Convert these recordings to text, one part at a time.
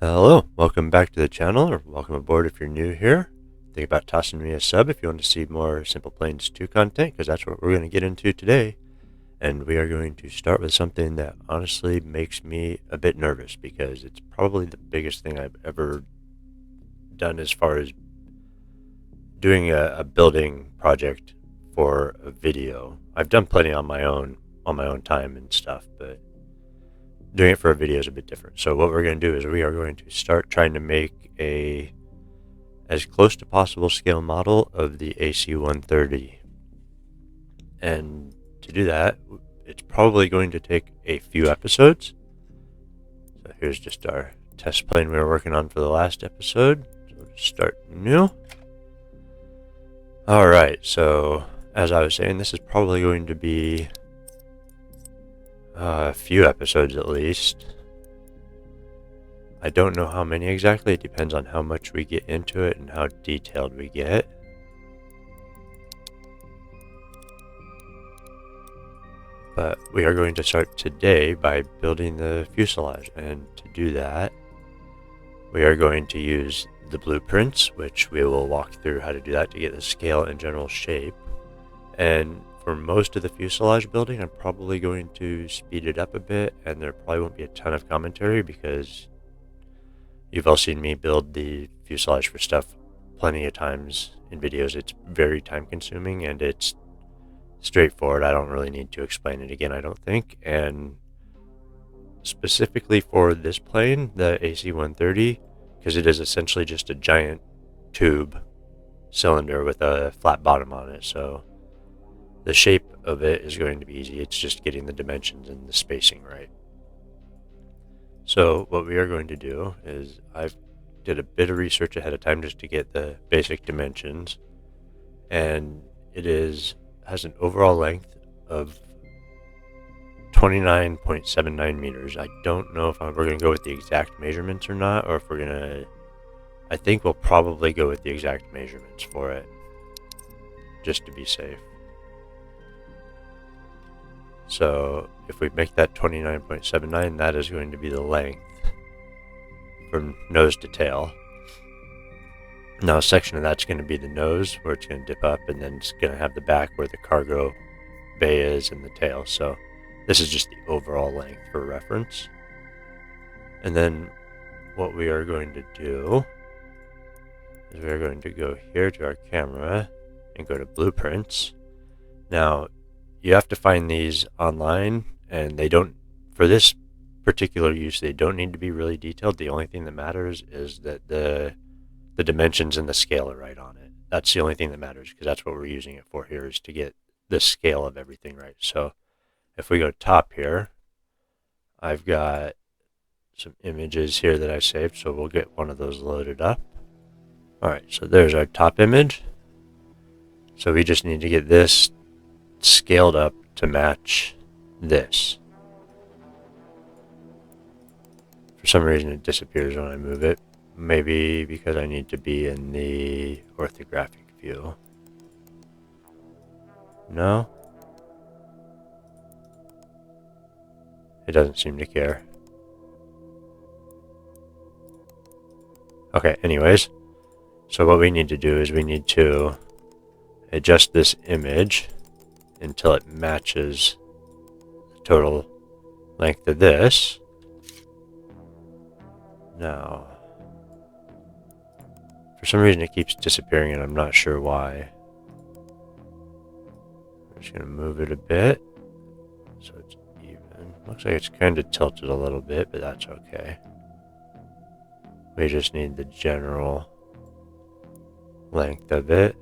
Hello, welcome back to the channel, or welcome aboard if you're new here. Think about tossing me a sub if you want to see more SimplePlanes 2 content, because that's what we're going to get into today. And we are going to start with something that honestly makes me a bit nervous, because it's probably the biggest thing I've ever done as far as doing a building project for a video. I've done plenty on my own time and stuff, but doing it for a video is a bit different. So what we're going to do is we are going to start trying to make a as close to possible scale model of the AC-130. And to do that, it's probably going to take a few episodes. So here's just our test plane we were working on for the last episode. So we'll just start new. Alright, so as I was saying, this is probably going to be a few episodes at least. I don't know how many exactly. It depends on how much we get into it and how detailed we get. But we are going to start today by building the fuselage, and to do that we are going to use the blueprints, which we will walk through how to do that to get the scale and general shape. And for most of the fuselage building, I'm probably going to speed it up a bit, and there probably won't be a ton of commentary because you've all seen me build the fuselage for stuff plenty of times in videos. It's very time consuming and it's straightforward. I don't really need to explain it again, I don't think. And specifically for this plane, the AC-130, because it is essentially just a giant tube cylinder with a flat bottom on it, so the shape of it is going to be easy. It's just getting the dimensions and the spacing right. So what we are going to do is I've did a bit of research ahead of time just to get the basic dimensions, and it has an overall length of 29.79 meters. I don't know if we're going to go with the exact measurements or not, or if we're going to... I think we'll probably go with the exact measurements for it, just to be safe. So if we make that 29.79, that is going to be the length from nose to tail. Now a section of that's going to be the nose, where it's going to dip up, and then it's going to have the back where the cargo bay is and the tail. So this is just the overall length for reference. And then what we are going to do is we are going to go here to our camera and go to blueprints. Now you have to find these online, and they don't, for this particular use, they don't need to be really detailed. The only thing that matters is that the dimensions and the scale are right on it. That's the only thing that matters, because that's what we're using it for here, is to get the scale of everything right. So if we go top here, I've got some images here that I saved, so we'll get one of those loaded up. Alright, so there's our top image. So we just need to get this scaled up to match this. For some reason it disappears when I move it. Maybe because I need to be in the orthographic view. No? It doesn't seem to care. Okay, anyways. So what we need to do is we need to adjust this image until it matches the total length of this. Now, for some reason it keeps disappearing and I'm not sure why. I'm just going to move it a bit so it's even. Looks like it's kind of tilted a little bit, but that's okay. We just need the general length of it.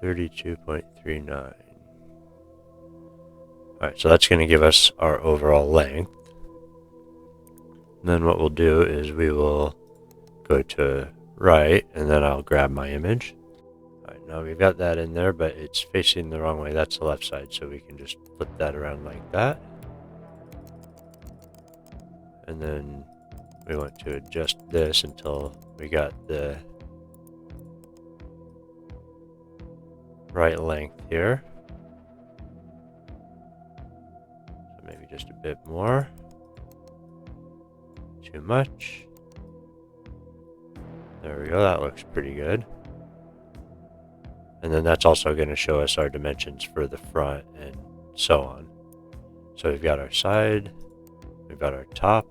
.39. Alright, so that's going to give us our overall length. And then what we'll do is we will go to right, and then I'll grab my image. Alright, now we've got that in there, but it's facing the wrong way. That's the left side, so we can just flip that around like that. And then we want to adjust this until we got the right length here. So maybe just a bit more. Too much. There we go, that looks pretty good. And then that's also going to show us our dimensions for the front and so on. So we've got our side, we've got our top.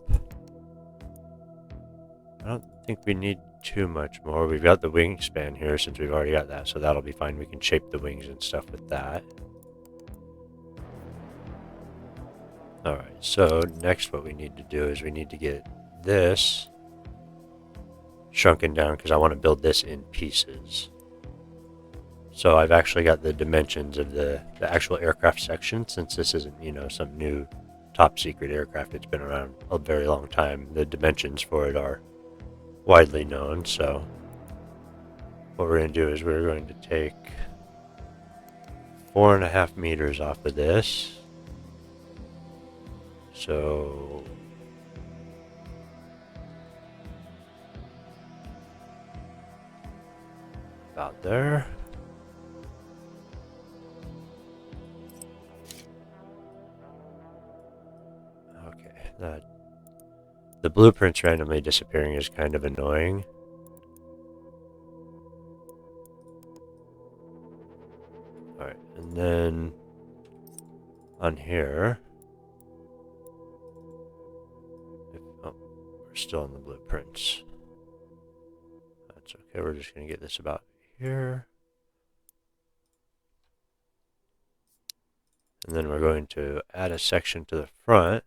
I don't think we need too much more. We've got the wingspan here since we've already got that, so that'll be fine. We can shape the wings and stuff with that. Alright, so next what we need to do is we need to get this shrunken down because I want to build this in pieces. So I've actually got the dimensions of the actual aircraft section, since this isn't, you know, some new top secret aircraft. It's been around a very long time. The dimensions for it are widely known. So what we're going to do is we're going to take 4.5 meters off of this. So about there. Okay, the blueprints randomly disappearing is kind of annoying. Alright, and then on here, oh, we're still in the blueprints. That's okay, we're just going to get this about here. And then we're going to add a section to the front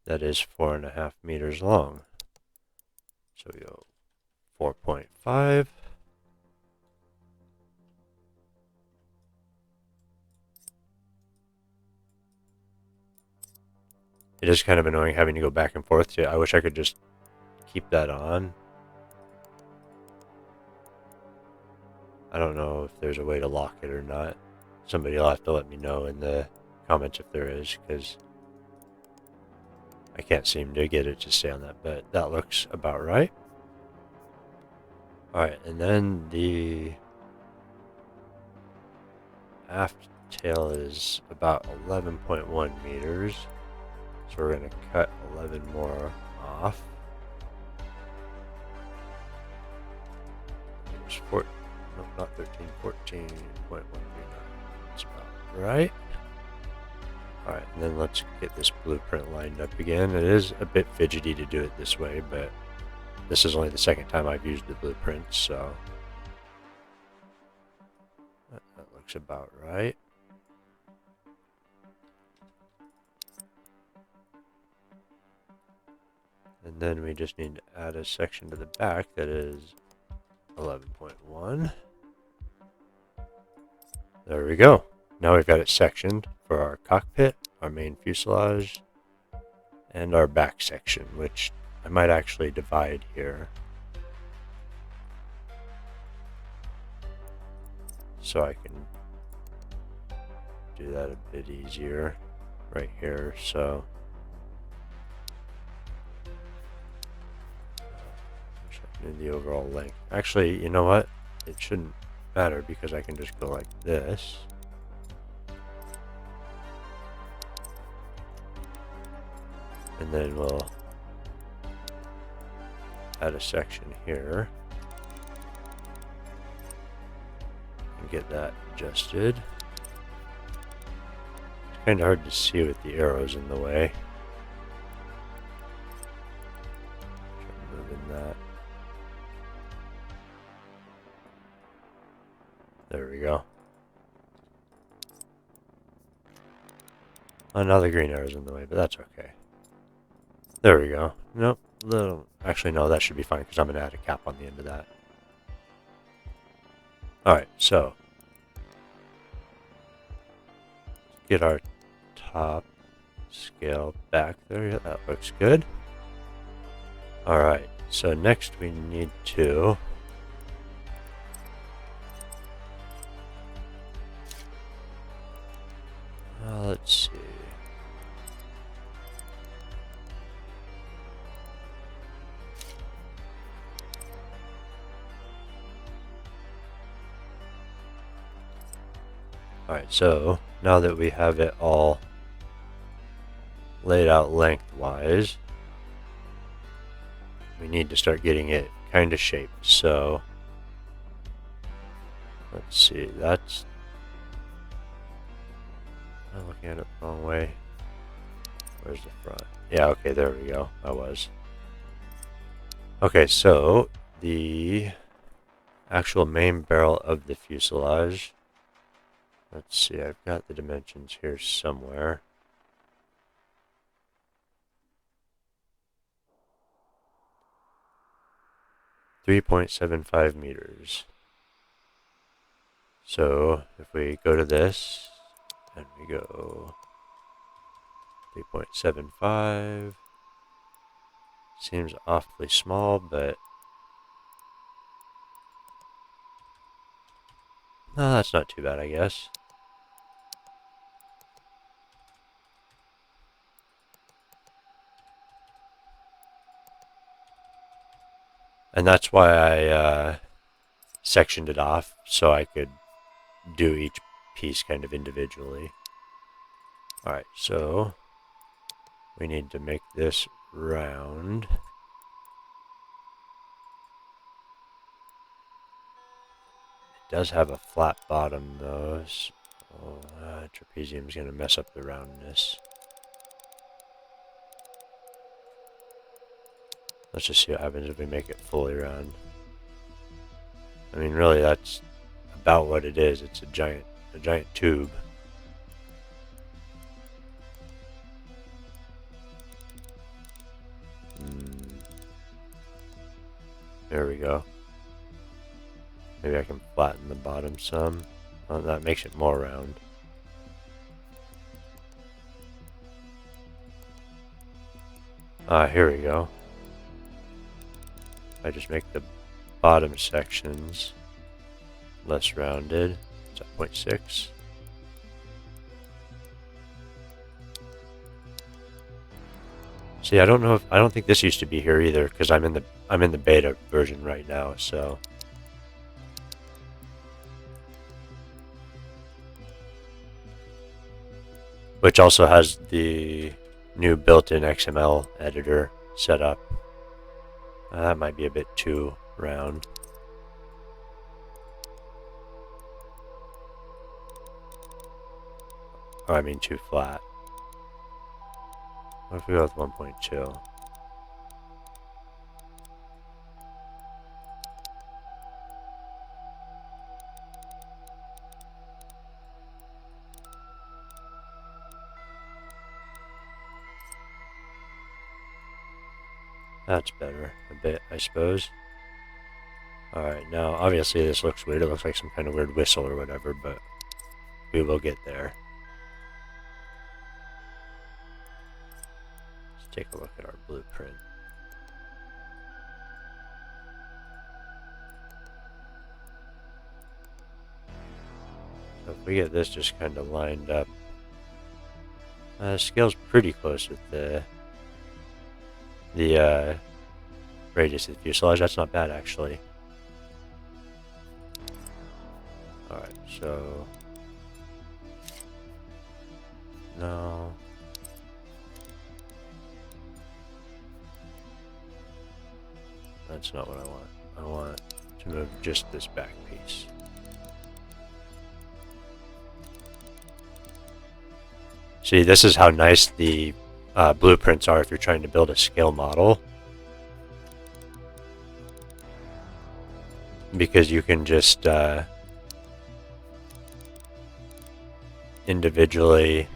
that is 4.5 meters long. So we go 4.5. It is kind of annoying having to go back and forth. I wish I could just keep that on. I don't know if there's a way to lock it or not. Somebody will have to let me know in the comments if there is, because I can't seem to get it to stay on that, but that looks about right. Alright, and then the aft tail is about 11.1 meters. So we're going to cut 11 more off. There's 14, no, not 13, 14.139. That's about right. Alright, and then let's get this blueprint lined up again. It is a bit fidgety to do it this way, but this is only the second time I've used the blueprints, so that looks about right. And then we just need to add a section to the back that is 11.1. There we go. Now we've got it sectioned for our cockpit, our main fuselage, and our back section, which I might actually divide here. So I can do that a bit easier right here. So the overall length. Actually, you know what? It shouldn't matter because I can just go like this. And then we'll add a section here and get that adjusted. It's kind of hard to see with the arrows in the way. Try moving that. There we go. Another green arrow's in the way, but that's okay. There we go. Nope. Actually, no, that should be fine because I'm going to add a cap on the end of that. Alright, so get our top scale back there. Yeah, that looks good. Alright, so next we need to let's see. Alright, so now that we have it all laid out lengthwise, we need to start getting it kind of shaped. So let's see, that's, I'm looking at it the wrong way. Where's the front? Yeah, okay, there we go. I was. Okay, so the actual main barrel of the fuselage. Let's see, I've got the dimensions here somewhere. .75 meters. So if we go to this and we go 3.75, seems awfully small, but no, that's not too bad, I guess. And that's why I sectioned it off, so I could do each piece kind of individually. Alright, so we need to make this round. It does have a flat bottom though, so trapezium's going to mess up the roundness. Let's just see what happens if we make it fully round. I mean, really, that's about what it is. It's a giant tube. There we go. Maybe I can flatten the bottom some. Oh, that makes it more round. Here we go. I just make the bottom sections less rounded. It's at 0.6. See, I don't think this used to be here either, because I'm in the beta version right now, so which also has the new built-in XML editor set up. That might be a bit too round. Or I mean too flat. What if we go with 1.2? That's better a bit, I suppose. Alright, now obviously this looks weird. It looks like some kind of weird whistle or whatever, but we will get there. Let's take a look at our blueprint. So if we get this just kind of lined up, scale's pretty close with the radius of the fuselage. That's not bad, actually. Alright, so no. That's not what I want. I want to move just this back piece. See, this is how nice the blueprints are if you're trying to build a scale model. Because you can just individually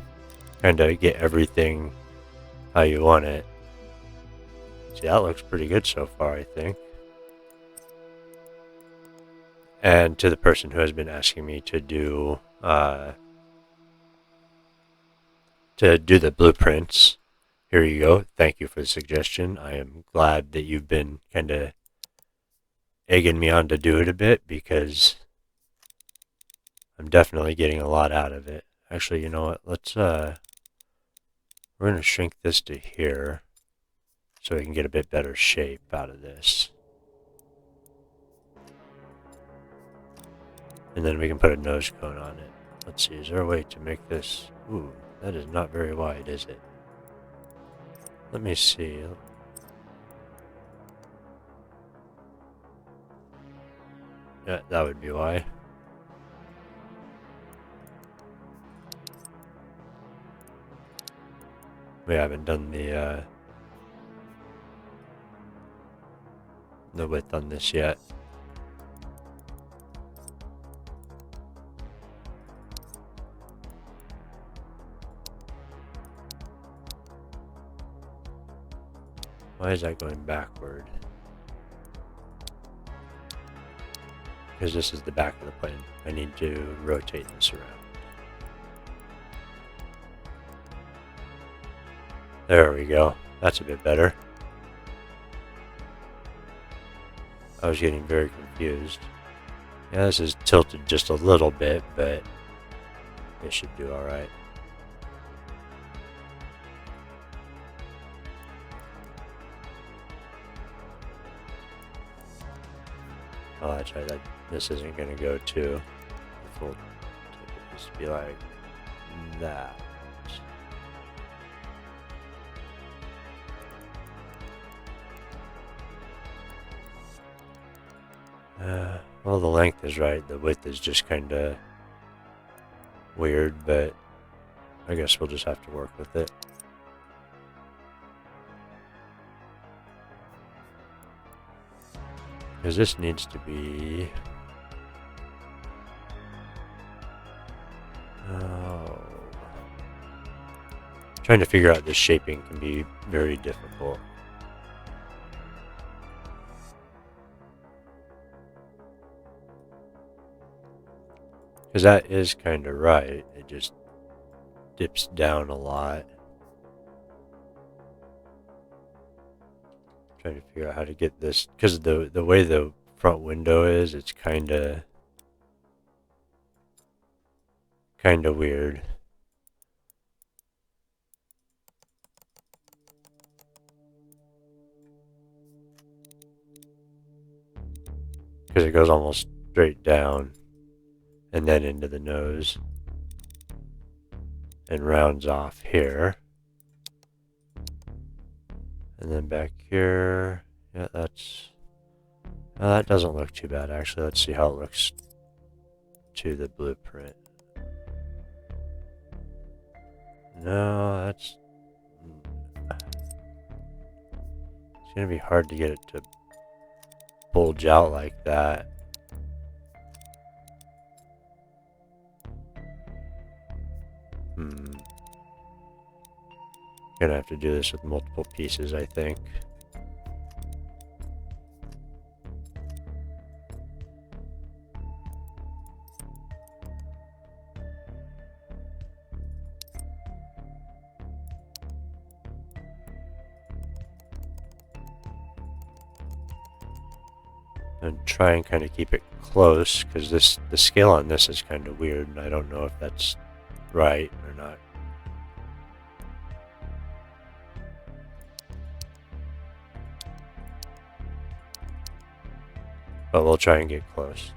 kind of get everything how you want it. See, that looks pretty good so far, I think. And to the person who has been asking me to do the blueprints, here you go. Thank you for the suggestion. I am glad that you've been kind of egging me on to do it a bit, because I'm definitely getting a lot out of it. Actually, you know what? Let's we're going to shrink this to here so we can get a bit better shape out of this. And then we can put a nose cone on it. Let's see, is there a way to make this... Ooh, that is not very wide, is it? Let me see. Yeah, that would be why. We haven't done the width on this yet. Why is that going backward? Because this is the back of the plane. I need to rotate this around. There we go. That's a bit better. I was getting very confused. Yeah, this is tilted just a little bit, but it should do alright. Oh, that's right. This isn't going to go to the full tip. It needs to be like that. Well, the length is right. The width is just kind of weird, but I guess we'll just have to work with it. Because this needs to be... Oh. Trying to figure out this shaping can be very difficult. Because that is kind of right. It just dips down a lot. Trying to figure out how to get this, because the way the front window is, it's kind of weird. Because it goes almost straight down and then into the nose and rounds off here. And then back here, yeah, that doesn't look too bad actually. Let's see how it looks to the blueprint. No, it's gonna be hard to get it to bulge out like that. Gonna have to do this with multiple pieces, I think. And try and kind of keep it close, because the scale on this is kind of weird, and I don't know if that's right or not. But we'll try and get close.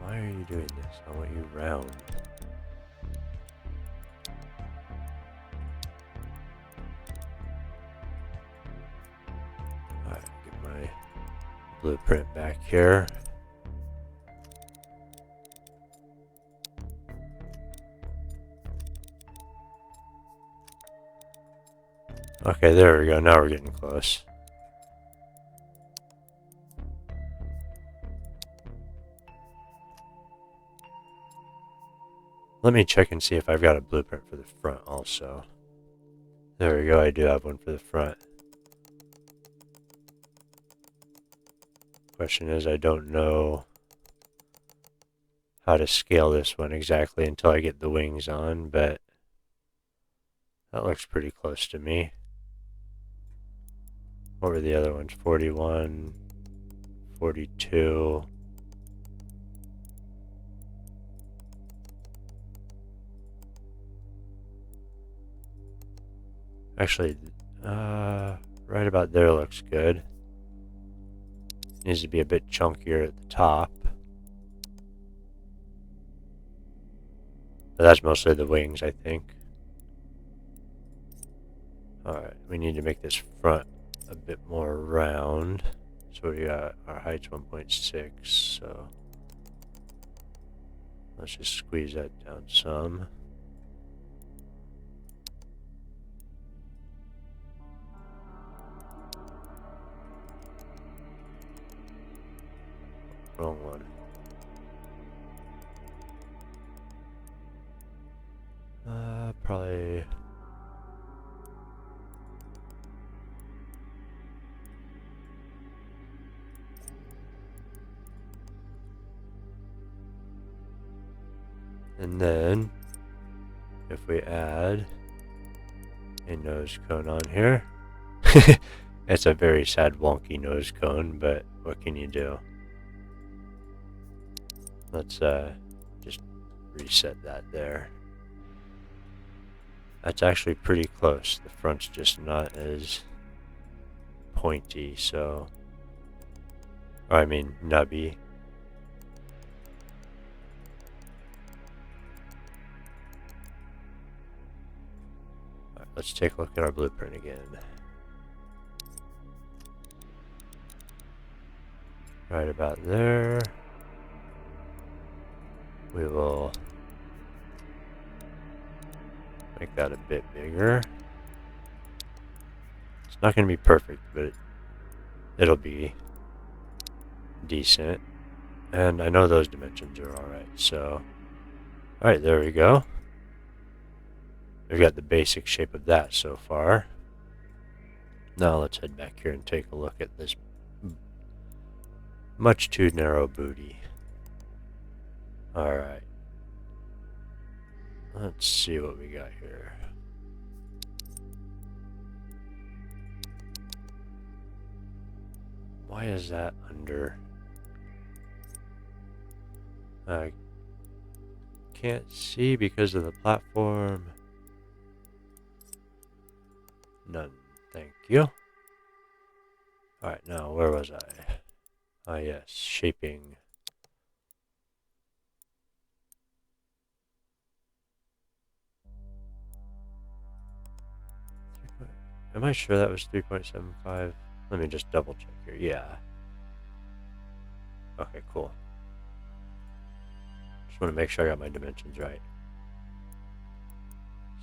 Why are you doing this? I want you round. Alright, get my blueprint back here. Okay, there we go. Now we're getting close. Let me check and see if I've got a blueprint for the front also. There we go, I do have one for the front. Question is, I don't know how to scale this one exactly until I get the wings on, but that looks pretty close to me. What were the other ones? 41, 42. Actually, right about there looks good. Needs to be a bit chunkier at the top. But that's mostly the wings, I think. Alright, we need to make this front a bit more round. So we got our height's 1.6, so let's just squeeze that down some. Wrong one. Probably. And then, if we add a nose cone on here, it's a very sad, wonky nose cone, but what can you do? Let's just reset that there. That's actually pretty close. The front's just not as pointy, so... Or I mean, nubby. Alright, let's take a look at our blueprint again. Right about there. We will make that a bit bigger. It's not going to be perfect, but it'll be decent. And I know those dimensions are alright, so... Alright, there we go. We've got the basic shape of that so far. Now let's head back here and take a look at this much too narrow booty. Alright. Let's see what we got here. Why is that under? I can't see because of the platform. None. Thank you. Alright, now where was I? Ah, yes, shaping. Am I sure that was 3.75? Let me just double check here. Yeah. Okay, cool. Just want to make sure I got my dimensions right.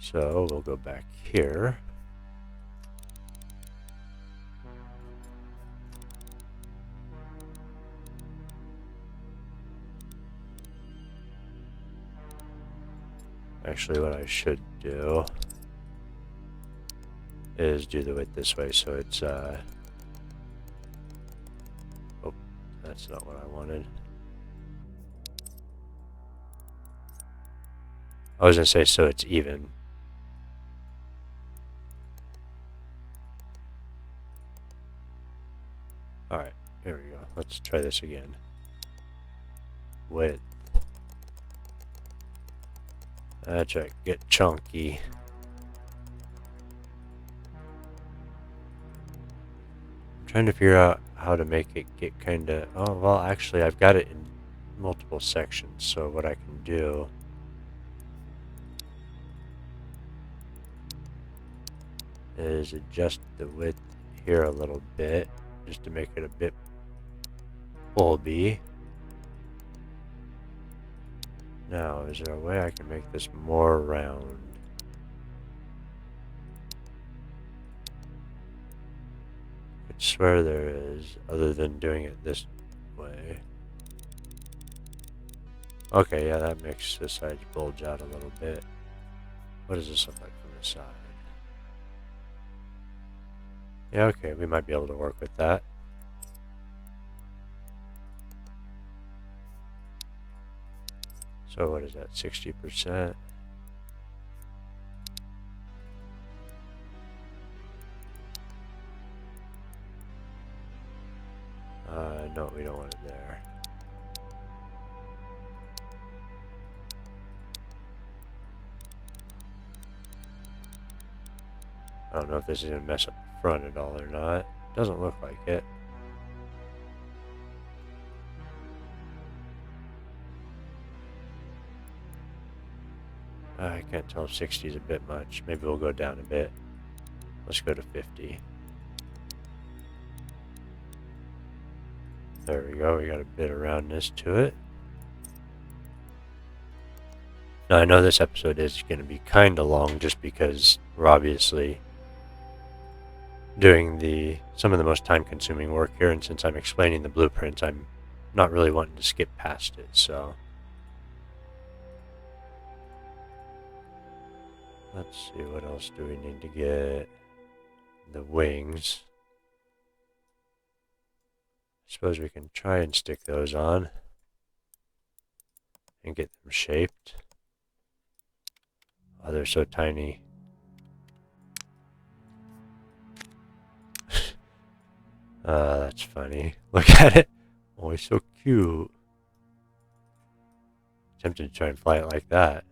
So we'll go back here. Actually, what I should do is do the width this way, so it's oh, that's not what I wanted. I was gonna say so it's even. Alright, here we go. Let's try this again. Width. That's right, get chunky. I'm trying to figure out how to make it get kinda... Oh, well, actually, I've got it in multiple sections, so what I can do is adjust the width here a little bit, just to make it a bit bulby. Now, is there a way I can make this more round? I could swear there is, other than doing it this way. Okay, yeah, that makes the sides bulge out a little bit. What does this look like from the side? Yeah, okay, we might be able to work with that. So what is that, 60%? No, we don't want it there. I don't know if this is going to mess up the front at all or not. Doesn't look like it. I can't tell if 60 is a bit much. Maybe we'll go down a bit. Let's go to 50. There we go. We got a bit of roundness to it. Now I know this episode is going to be kind of long just because we're obviously doing some of the most time-consuming work here, and since I'm explaining the blueprints, I'm not really wanting to skip past it, so let's see, what else do we need to get? The wings. I suppose we can try and stick those on and get them shaped. Oh, they're so tiny. That's funny. Look at it. Oh, it's so cute. Tempted to try and fly it like that.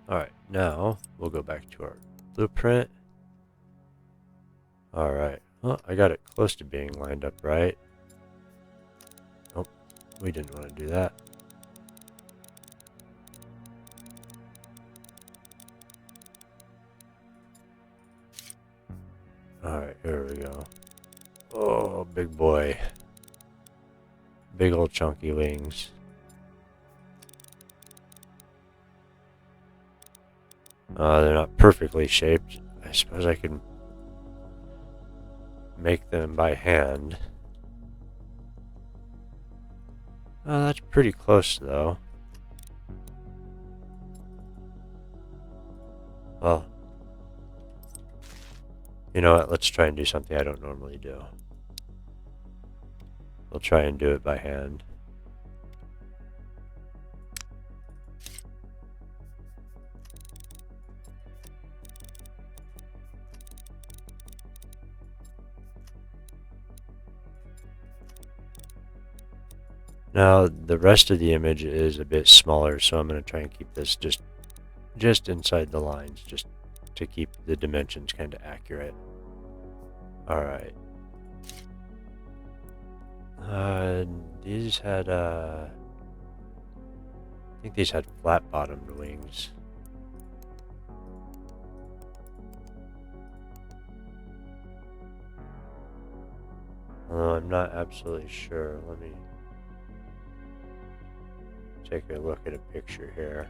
Alright, now we'll go back to our blueprint. Alright, well, I got it close to being lined up right. Nope, we didn't want to do that. Alright, here we go. Oh, big boy. Big old chunky wings. They're not perfectly shaped. I suppose I can make them by hand. Oh, that's pretty close though. Well, you know what? Let's try and do something I don't normally do. We'll try and do it by hand. Now, the rest of the image is a bit smaller, so I'm going to try and keep this just inside the lines, just to keep the dimensions kind of accurate. Alright. These had, I think these had flat-bottomed wings. Although I'm not absolutely sure. Let me take a look at a picture here.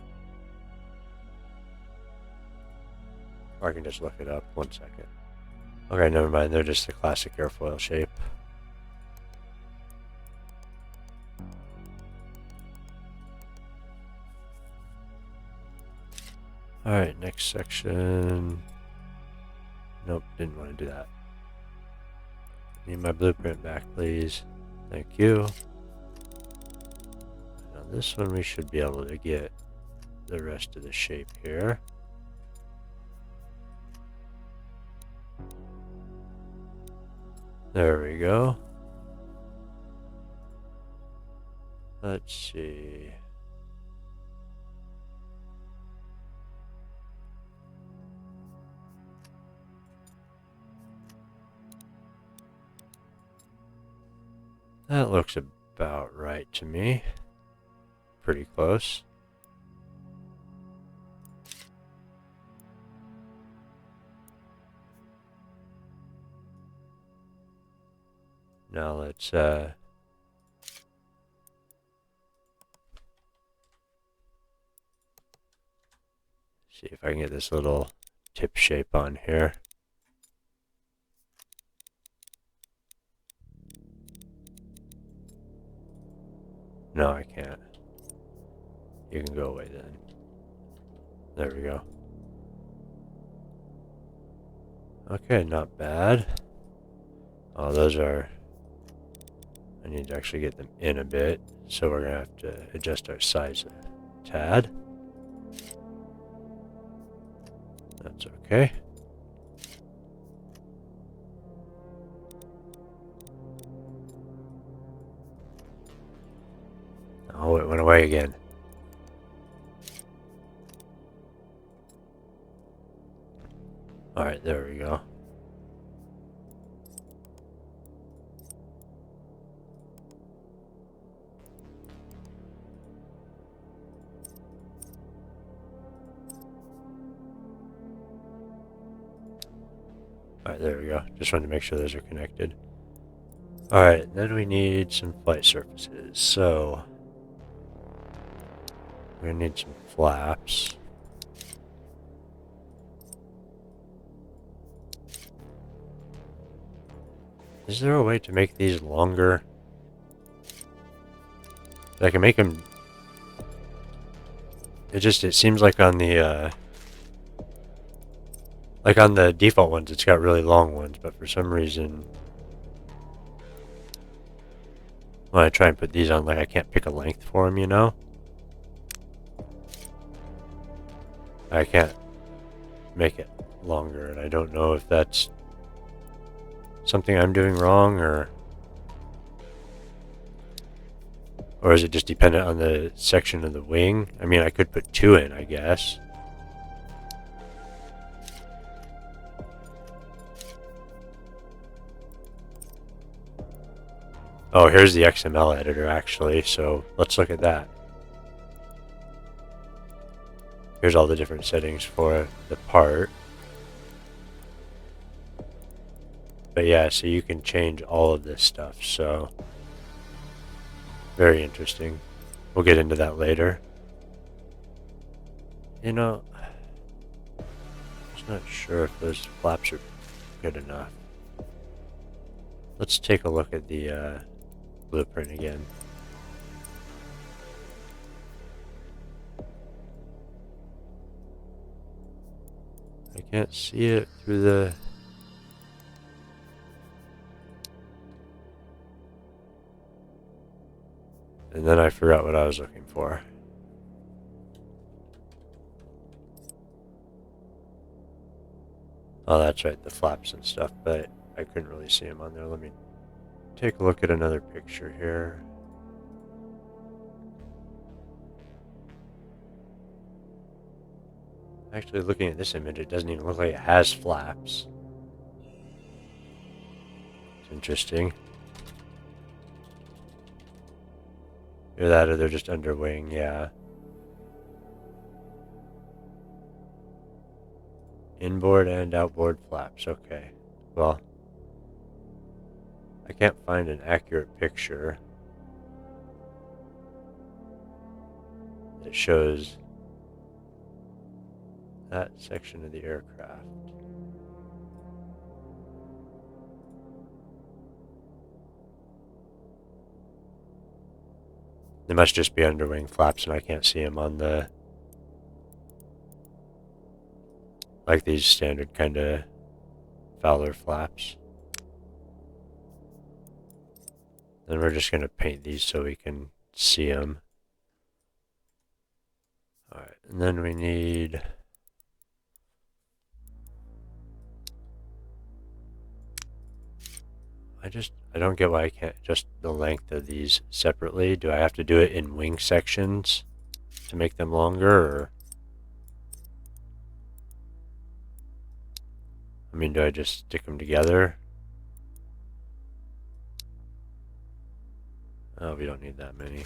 Or I can just look it up. 1 second. Okay, never mind. They're just the classic airfoil shape. Alright, next section. Nope, didn't want to do that. Need my blueprint back, please. Thank you. Now this one we should be able to get the rest of the shape here. There we go. Let's see. That looks about right to me. Pretty close. Now let's see if I can get this little tip shape on here. No, I can't. You can go away then. There we go. Okay, not bad. Oh, those are... I need to actually get them in a bit, so we're going to have to adjust our size a tad. That's okay. Oh, it went away again. Alright, there we go. Alright, there we go. Just wanted to make sure those are connected. Alright, then we need some flight surfaces. So, we're going to need some flaps. Is there a way to make these longer? I can make them... It seems like on the, like on the default ones, it's got really long ones, but for some reason... When I try and put these on, like, I can't pick a length for them, you know? I can't make it longer, and I don't know if that's something I'm doing wrong, or is it just dependent on the section of the wing? I mean, I could put 2 in, I guess. Oh, here's the XML editor, actually, so let's look at that. Here's all the different settings for the part. But yeah, so you can change all of this stuff, so very interesting. We'll get into that later. You know, I'm just not sure if those flaps are good enough. Let's take a look at the blueprint again. I can't see it through the... And then I forgot what I was looking for. Oh, that's right, the flaps and stuff, but I couldn't really see them on there. Let me take a look at another picture here. Actually, looking at this image, it doesn't even look like it has flaps. It's interesting. Either that or they're just under wing, yeah. Inboard and outboard flaps, okay. Well, I can't find an accurate picture that shows that section of the aircraft. They must just be underwing flaps, and I can't see them on the... like these standard kind of Fowler flaps. Then we're just going to paint these so we can see them. Alright, and then we need... I don't get why I can't just the length of these separately. Do I have to do it in wing sections to make them longer, or? I mean, do I just stick them together? Oh, we don't need that many.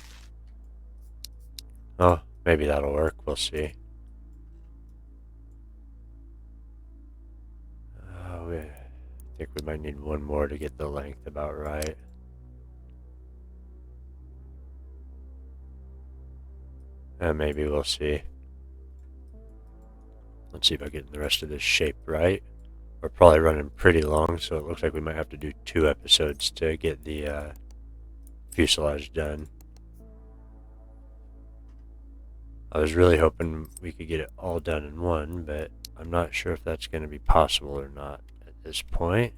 Oh, maybe that'll work. We'll see. I think we might need one more to get the length about right. And maybe we'll see. Let's see if I get the rest of this shape right. We're probably running pretty long, so it looks like we might have to do 2 episodes to get the fuselage done. I was really hoping we could get it all done in one, but I'm not sure if that's going to be possible or not at this point.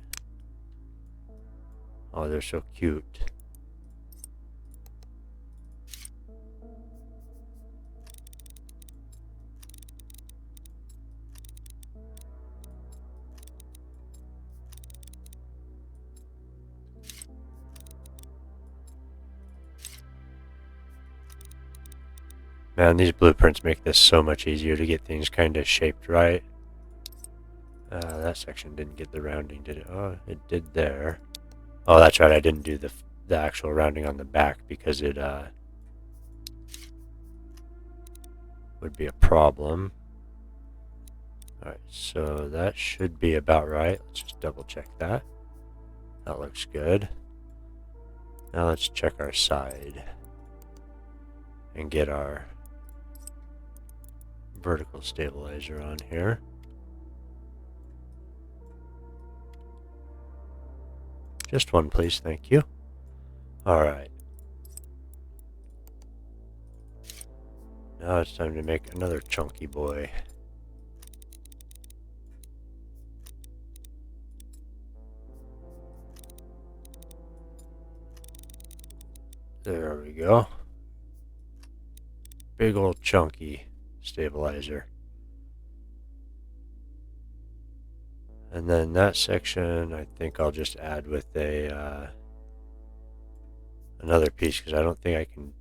Oh, they're so cute. Man, these blueprints make this so much easier to get things kind of shaped right. That section didn't get the rounding, did it? Oh, it did there. Oh, that's right, I didn't do the actual rounding on the back because it would be a problem. Alright, so that should be about right. Let's just double check that. That looks good. Now let's check our side and get our vertical stabilizer on here. Just one, please. Thank you. Alright. Now it's time to make another chunky boy. There we go. Big old chunky stabilizer. And then that section, I think I'll just add with a another piece, because I don't think I can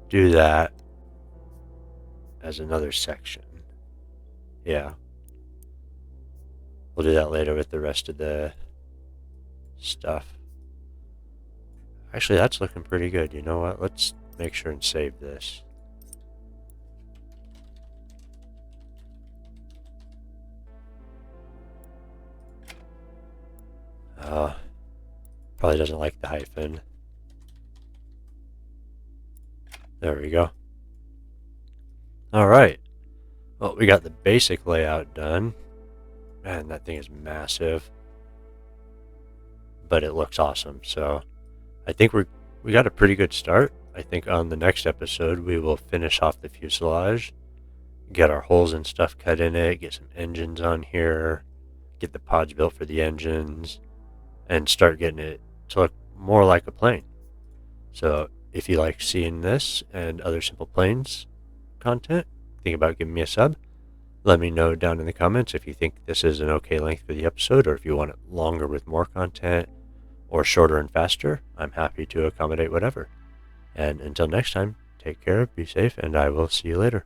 do that as another section. Yeah. We'll do that later with the rest of the stuff. Actually, that's looking pretty good. You know what? Let's make sure and save this. Probably doesn't like the hyphen. There we go. Alright. Well, we got the basic layout done. Man, that thing is massive. But it looks awesome. So I think we got a pretty good start. I think on the next episode we will finish off the fuselage, get our holes and stuff cut in it, get some engines on here, get the pods built for the engines, and start getting it to look more like a plane. So if you like seeing this and other SimplePlanes content, think about giving me a sub. Let me know down in the comments if you think this is an okay length for the episode, or if you want it longer with more content, or shorter and faster. I'm happy to accommodate whatever. And until next time, take care, be safe, and I will see you later.